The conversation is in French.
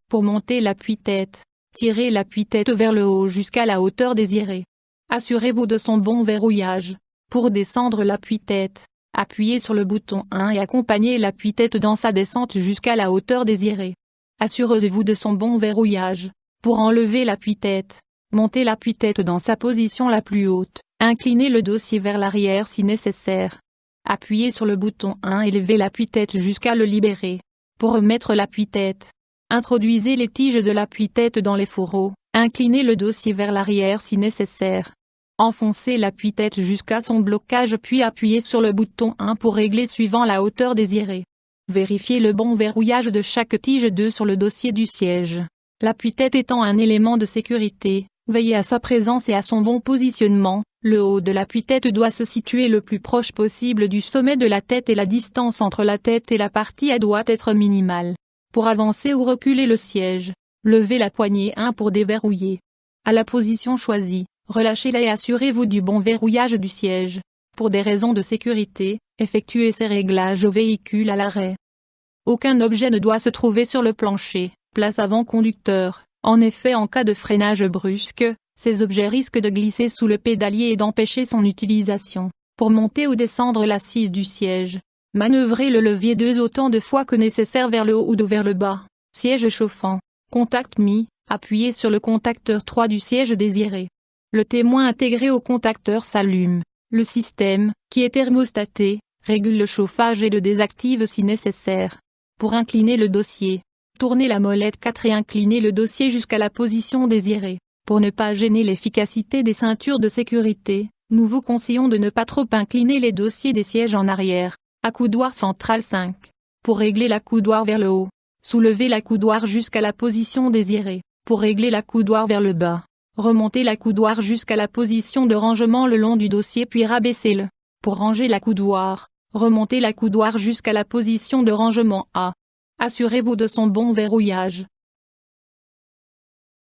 Pour monter l'appui-tête, tirez l'appui-tête vers le haut jusqu'à la hauteur désirée. Assurez-vous de son bon verrouillage. Pour descendre l'appui-tête, appuyez sur le bouton 1 et accompagnez l'appui-tête dans sa descente jusqu'à la hauteur désirée. Assurez-vous de son bon verrouillage. Pour enlever l'appui-tête, montez l'appui-tête dans sa position la plus haute, inclinez le dossier vers l'arrière si nécessaire. Appuyez sur le bouton 1 et levez l'appui-tête jusqu'à le libérer. Pour remettre l'appui-tête, introduisez les tiges de l'appui-tête dans les fourreaux, inclinez le dossier vers l'arrière si nécessaire. Enfoncez l'appui-tête jusqu'à son blocage puis appuyez sur le bouton 1 pour régler suivant la hauteur désirée. Vérifiez le bon verrouillage de chaque tige 2 sur le dossier du siège. L'appui-tête étant un élément de sécurité, veillez à sa présence et à son bon positionnement. Le haut de l'appui-tête doit se situer le plus proche possible du sommet de la tête et la distance entre la tête et la partie A doit être minimale. Pour avancer ou reculer le siège, levez la poignée 1 pour déverrouiller. À la position choisie, relâchez-la et assurez-vous du bon verrouillage du siège. Pour des raisons de sécurité, effectuez ces réglages au véhicule à l'arrêt. Aucun objet ne doit se trouver sur le plancher, place avant conducteur. En effet, en cas de freinage brusque, ces objets risquent de glisser sous le pédalier et d'empêcher son utilisation. Pour monter ou descendre l'assise du siège, manœuvrez le levier 2 autant de fois que nécessaire vers le haut ou vers le bas. Siège chauffant. Contact mis, appuyez sur le contacteur 3 du siège désiré. Le témoin intégré au contacteur s'allume. Le système, qui est thermostaté, régule le chauffage et le désactive si nécessaire. Pour incliner le dossier, tournez la molette 4 et inclinez le dossier jusqu'à la position désirée. Pour ne pas gêner l'efficacité des ceintures de sécurité, nous vous conseillons de ne pas trop incliner les dossiers des sièges en arrière. Accoudoir central 5. Pour régler l'accoudoir vers le haut, soulevez l'accoudoir jusqu'à la position désirée. Pour régler l'accoudoir vers le bas, remontez l'accoudoir jusqu'à la position de rangement le long du dossier puis rabaissez-le. Pour ranger l'accoudoir, remontez l'accoudoir jusqu'à la position de rangement A. Assurez-vous de son bon verrouillage.